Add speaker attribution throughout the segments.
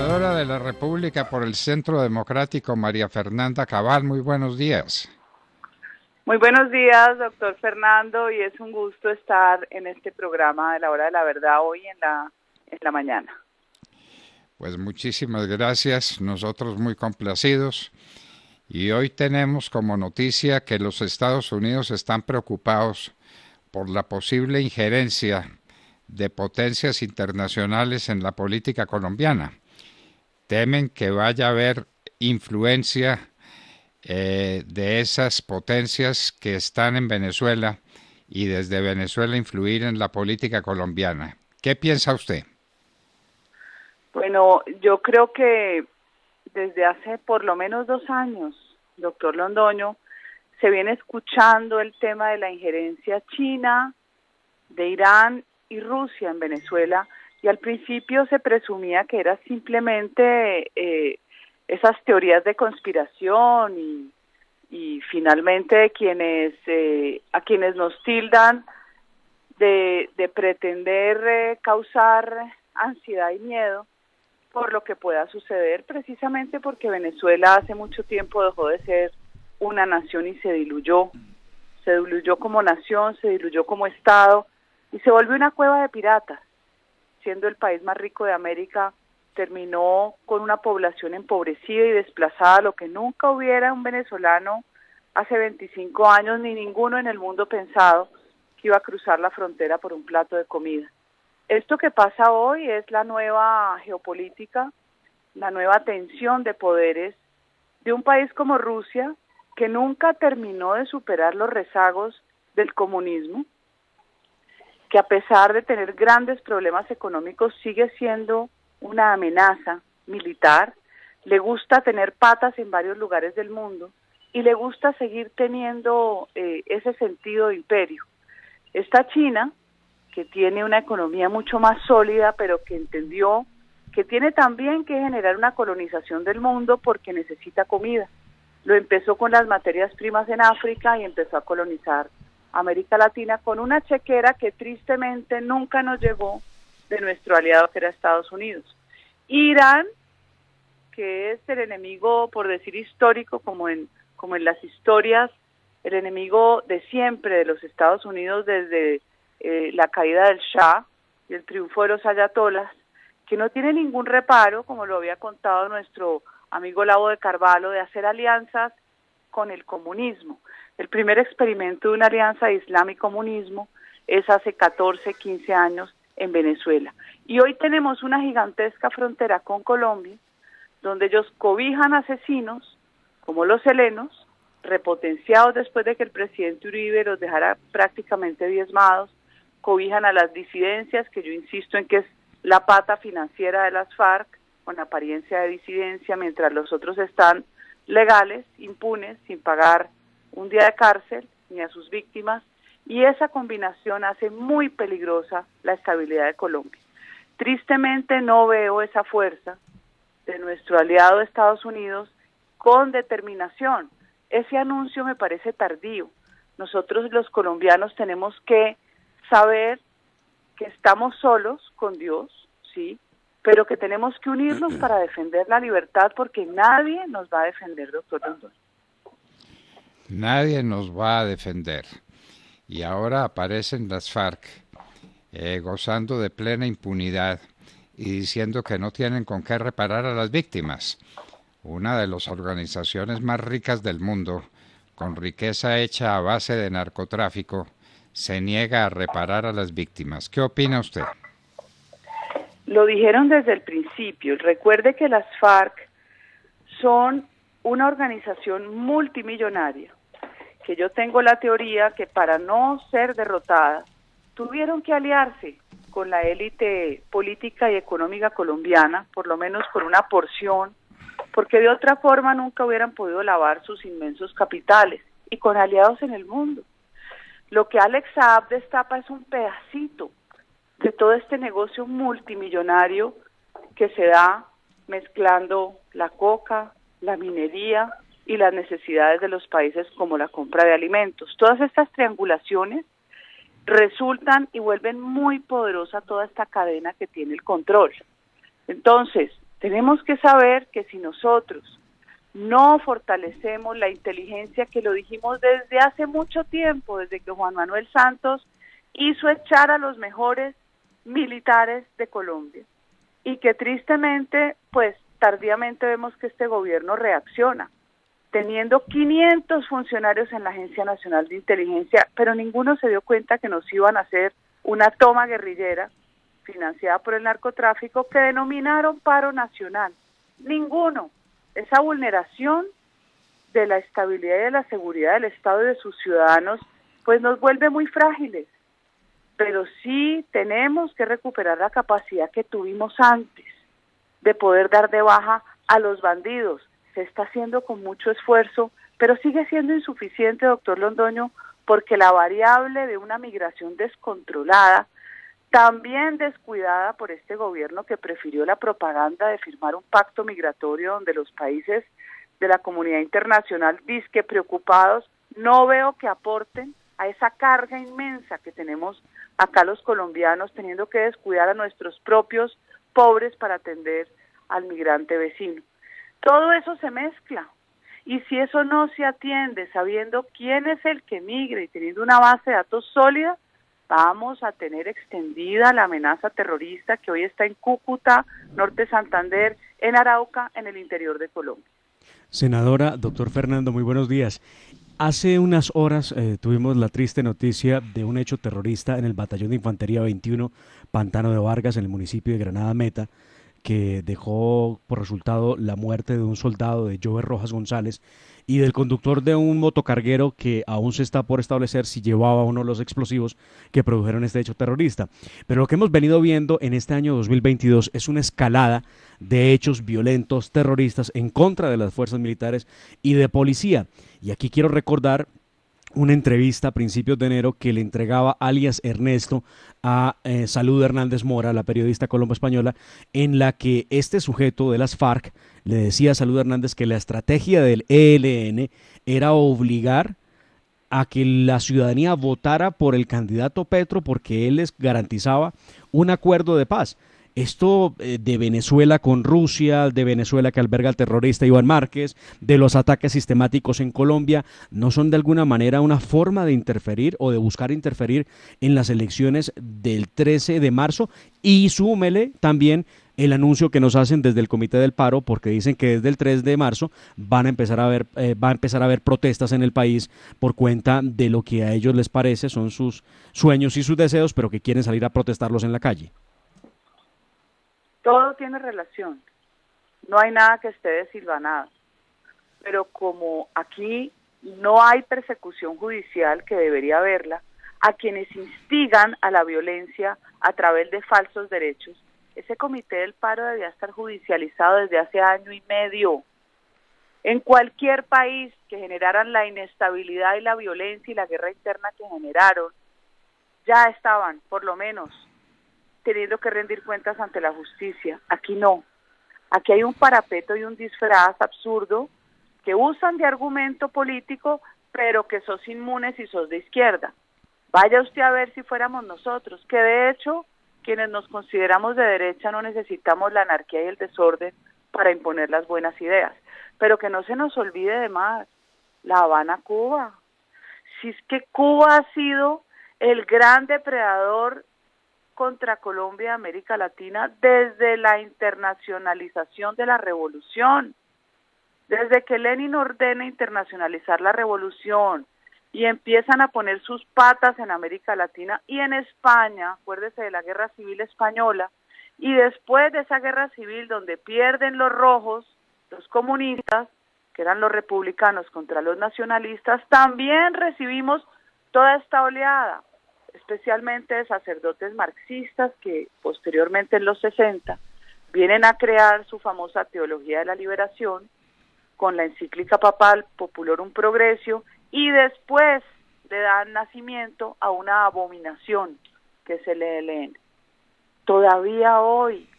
Speaker 1: Senadora de la República por el Centro Democrático, María Fernanda Cabal, muy buenos días.
Speaker 2: Muy buenos días, doctor Fernando, y es un gusto estar en este programa de la Hora de la Verdad hoy en la mañana.
Speaker 1: Pues muchísimas gracias, nosotros muy complacidos. Y hoy tenemos como noticia que los Estados Unidos están preocupados por la posible injerencia de potencias internacionales en la política colombiana. Temen que vaya a haber influencia de esas potencias que están en Venezuela y desde Venezuela influir en la política colombiana. ¿Qué piensa usted?
Speaker 2: Bueno, yo creo que desde hace por lo menos 2 años, doctor Londoño, se viene escuchando el tema de la injerencia china, de Irán y Rusia en Venezuela, y al principio se presumía que era simplemente esas teorías de conspiración y finalmente a quienes nos tildan de pretender causar ansiedad y miedo por lo que pueda suceder, precisamente porque Venezuela hace mucho tiempo dejó de ser una nación y se diluyó como nación, se diluyó como Estado y se volvió una cueva de piratas. Siendo el país más rico de América, terminó con una población empobrecida y desplazada, lo que nunca hubiera un venezolano hace 25 años, ni ninguno en el mundo pensado que iba a cruzar la frontera por un plato de comida. Esto que pasa hoy es la nueva geopolítica, la nueva tensión de poderes de un país como Rusia, que nunca terminó de superar los rezagos del comunismo, que a pesar de tener grandes problemas económicos sigue siendo una amenaza militar, le gusta tener patas en varios lugares del mundo y le gusta seguir teniendo ese sentido de imperio. Esta China, que tiene una economía mucho más sólida, pero que entendió que tiene también que generar una colonización del mundo porque necesita comida. Lo empezó con las materias primas en África y empezó a colonizar América Latina con una chequera que tristemente nunca nos llegó de nuestro aliado que era Estados Unidos. Irán, que es el enemigo, por decir histórico, como en las historias, el enemigo de siempre de los Estados Unidos desde la caída del Shah y el triunfo de los ayatolas, que no tiene ningún reparo, como lo había contado nuestro amigo Lavo de Carvalho, de hacer alianzas con el comunismo. El primer experimento de una alianza de Islam y comunismo es hace 14, 15 años en Venezuela. Y hoy tenemos una gigantesca frontera con Colombia, donde ellos cobijan asesinos, como los helenos, repotenciados después de que el presidente Uribe los dejara prácticamente diezmados, cobijan a las disidencias, que yo insisto en que es la pata financiera de las FARC, con apariencia de disidencia, mientras los otros están legales, impunes, sin pagar un día de cárcel ni a sus víctimas, y esa combinación hace muy peligrosa la estabilidad de Colombia. Tristemente no veo esa fuerza de nuestro aliado Estados Unidos con determinación. Ese anuncio me parece tardío. Nosotros los colombianos tenemos que saber que estamos solos con Dios, sí, pero que tenemos que unirnos para defender la libertad, porque nadie nos va a defender, doctor Rondón.
Speaker 1: Nadie nos va a defender. Y ahora aparecen las FARC gozando de plena impunidad y diciendo que no tienen con qué reparar a las víctimas. Una de las organizaciones más ricas del mundo, con riqueza hecha a base de narcotráfico, se niega a reparar a las víctimas. ¿Qué opina usted?
Speaker 2: Lo dijeron desde el principio. Recuerde que las FARC son una organización multimillonaria, que yo tengo la teoría que para no ser derrotadas, tuvieron que aliarse con la élite política y económica colombiana, por lo menos por una porción, porque de otra forma nunca hubieran podido lavar sus inmensos capitales, y con aliados en el mundo. Lo que Alex Saab destapa es un pedacito de todo este negocio multimillonario que se da mezclando la coca, la minería y las necesidades de los países como la compra de alimentos. Todas estas triangulaciones resultan y vuelven muy poderosa toda esta cadena que tiene el control. Entonces, Tenemos que saber que si nosotros no fortalecemos la inteligencia, que lo dijimos desde hace mucho tiempo, desde que Juan Manuel Santos hizo echar a los mejores militares de Colombia, y que tristemente, pues tardíamente vemos que este gobierno reacciona, teniendo 500 funcionarios en la Agencia Nacional de Inteligencia, pero ninguno se dio cuenta que nos iban a hacer una toma guerrillera financiada por el narcotráfico que denominaron paro nacional. Ninguno. Esa vulneración de la estabilidad y de la seguridad del Estado y de sus ciudadanos, pues nos vuelve muy frágiles. Pero sí tenemos que recuperar la capacidad que tuvimos antes de poder dar de baja a los bandidos. Se está haciendo con mucho esfuerzo, pero sigue siendo insuficiente, doctor Londoño, porque la variable de una migración descontrolada, también descuidada por este gobierno que prefirió la propaganda de firmar un pacto migratorio donde los países de la comunidad internacional, disque preocupados, no veo que aporten a esa carga inmensa que tenemos acá los colombianos, teniendo que descuidar a nuestros propios pobres para atender al migrante vecino. Todo eso se mezcla, y si eso no se atiende sabiendo quién es el que migra y teniendo una base de datos sólida, vamos a tener extendida la amenaza terrorista que hoy está en Cúcuta, Norte Santander, en Arauca, en el interior de Colombia.
Speaker 3: Senadora, doctor Fernando, muy buenos días. Hace unas horas tuvimos la triste noticia de un hecho terrorista en el Batallón de Infantería 21, Pantano de Vargas, en el municipio de Granada Meta, que dejó por resultado la muerte de un soldado, de Jover Rojas González, y del conductor de un motocarguero que aún se está por establecer si llevaba o no los explosivos que produjeron este hecho terrorista. Pero lo que hemos venido viendo en este año 2022 es una escalada de hechos violentos terroristas en contra de las fuerzas militares y de policía. Y aquí quiero recordar una entrevista a principios de enero que le entregaba alias Ernesto a Salud Hernández Mora, la periodista colombo-española, en la que este sujeto de las FARC le decía a Salud Hernández que la estrategia del ELN era obligar a que la ciudadanía votara por el candidato Petro porque él les garantizaba un acuerdo de paz. Esto de Venezuela con Rusia, de Venezuela que alberga al terrorista Iván Márquez, de los ataques sistemáticos en Colombia, ¿no son de alguna manera una forma de interferir o de buscar interferir en las elecciones del 13 de marzo? Y súmele también el anuncio que nos hacen desde el Comité del Paro, porque dicen que desde el 3 de marzo va a empezar a haber protestas en el país por cuenta de lo que a ellos les parece son sus sueños y sus deseos, pero que quieren salir a protestarlos en la calle.
Speaker 2: Todo tiene relación, no hay nada que esté desilvanado, pero como aquí no hay persecución judicial, que debería haberla, a quienes instigan a la violencia a través de falsos derechos, ese Comité del Paro debía estar judicializado desde hace año y medio. En cualquier país que generaran la inestabilidad y la violencia y la guerra interna que generaron, ya estaban, por lo menos, teniendo que rendir cuentas ante la justicia. Aquí no. Aquí hay un parapeto y un disfraz absurdo que usan de argumento político, pero que sos inmunes y sos de izquierda. Vaya usted a ver si fuéramos nosotros, que de hecho, quienes nos consideramos de derecha no necesitamos la anarquía y el desorden para imponer las buenas ideas. Pero que no se nos olvide de más, La Habana, Cuba. Si es que Cuba ha sido el gran depredador contra Colombia y América Latina desde la internacionalización de la revolución, desde que Lenin ordena internacionalizar la revolución y empiezan a poner sus patas en América Latina y en España, acuérdese de la Guerra Civil Española, y después de esa guerra civil donde pierden los rojos, los comunistas, que eran los republicanos contra los nacionalistas, también recibimos toda esta oleada, especialmente de sacerdotes marxistas que posteriormente en los 60 vienen a crear su famosa teología de la liberación con la encíclica papal Populorum Progressio y después le dan nacimiento a una abominación que es el ELN. Todavía hoy,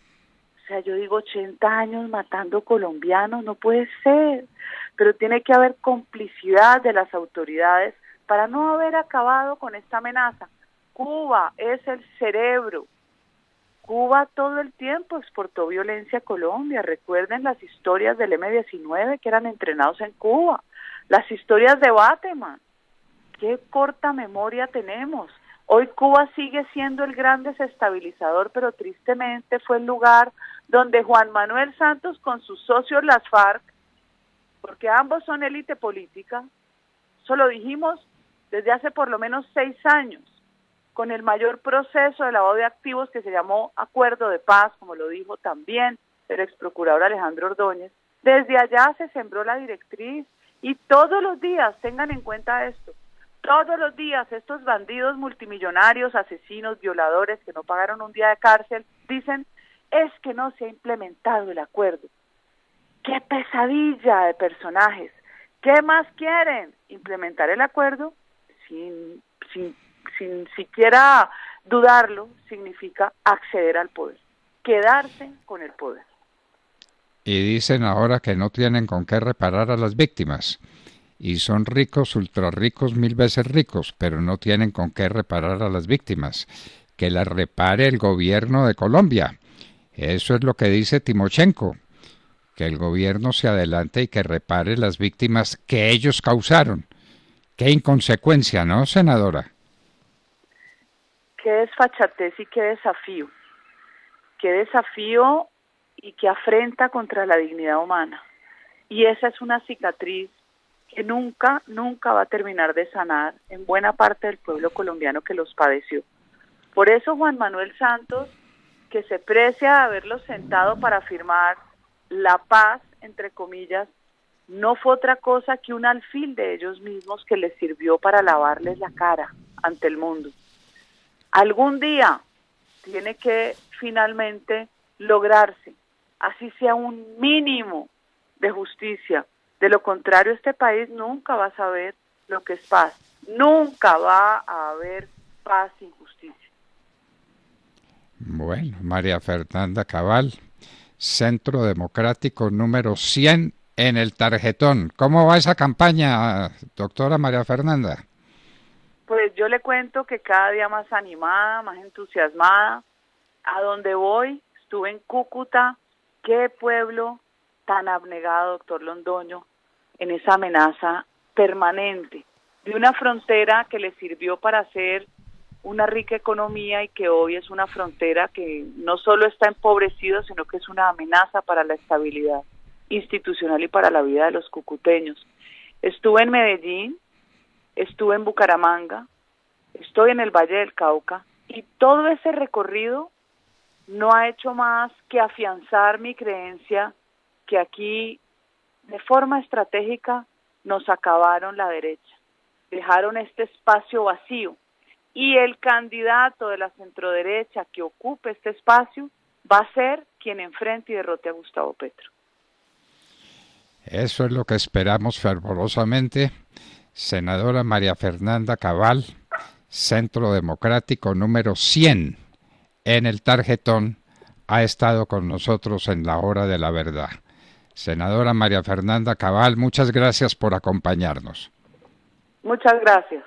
Speaker 2: o sea, yo digo 80 años matando colombianos, no puede ser, pero tiene que haber complicidad de las autoridades para no haber acabado con esta amenaza. Cuba es el cerebro. Cuba todo el tiempo exportó violencia a Colombia. Recuerden las historias del M-19 que eran entrenados en Cuba, las historias de Bateman. Qué corta memoria tenemos. Hoy Cuba sigue siendo el gran desestabilizador, pero tristemente fue el lugar donde Juan Manuel Santos con sus socios las FARC, porque ambos son élite política, eso lo dijimos desde hace por lo menos 6 años, con el mayor proceso de lavado de activos que se llamó Acuerdo de Paz, como lo dijo también el exprocurador Alejandro Ordóñez. Desde allá se sembró la directriz y todos los días, tengan en cuenta esto, todos los días estos bandidos multimillonarios, asesinos, violadores que no pagaron un día de cárcel, dicen, es que no se ha implementado el acuerdo. ¡Qué pesadilla de personajes! ¿Qué más quieren? ¿Implementar el acuerdo? Sin siquiera dudarlo, significa acceder al poder, quedarse con el poder.
Speaker 1: Y dicen ahora que no tienen con qué reparar a las víctimas. Y son ricos, ultra ricos, 1000 veces ricos, pero no tienen con qué reparar a las víctimas. Que las repare el gobierno de Colombia. Eso es lo que dice Timochenko. Que el gobierno se adelante y que repare las víctimas que ellos causaron. Qué inconsecuencia, ¿no, senadora?
Speaker 2: Qué desfachatez y qué desafío. Qué desafío y qué afrenta contra la dignidad humana. Y esa es una cicatriz que nunca va a terminar de sanar en buena parte del pueblo colombiano que los padeció. Por eso Juan Manuel Santos, que se precia de haberlos sentado para firmar la paz, entre comillas, no fue otra cosa que un alfil de ellos mismos que les sirvió para lavarles la cara ante el mundo. Algún día tiene que finalmente lograrse, así sea un mínimo de justicia. De lo contrario, este país nunca va a saber lo que es paz. Nunca va a haber paz sin justicia.
Speaker 1: Bueno, María Fernanda Cabal, Centro Democrático número 100 en el tarjetón. ¿Cómo va esa campaña, doctora María Fernanda?
Speaker 2: Pues yo le cuento que cada día más animada, más entusiasmada. A donde voy, estuve en Cúcuta. Qué pueblo tan abnegado, doctor Londoño, en esa amenaza permanente de una frontera que le sirvió para hacer una rica economía y que hoy es una frontera que no solo está empobrecida, sino que es una amenaza para la estabilidad institucional y para la vida de los cucuteños. Estuve en Medellín, estuve en Bucaramanga, estoy en el Valle del Cauca y todo ese recorrido no ha hecho más que afianzar mi creencia que aquí de forma estratégica nos acabaron la derecha, dejaron este espacio vacío y el candidato de la centroderecha que ocupe este espacio va a ser quien enfrente y derrote a Gustavo Petro.
Speaker 1: Eso es lo que esperamos fervorosamente. Senadora María Fernanda Cabal, Centro Democrático número 100 en el tarjetón, ha estado con nosotros en la hora de la verdad. Senadora María Fernanda Cabal, muchas gracias por acompañarnos.
Speaker 2: Muchas gracias.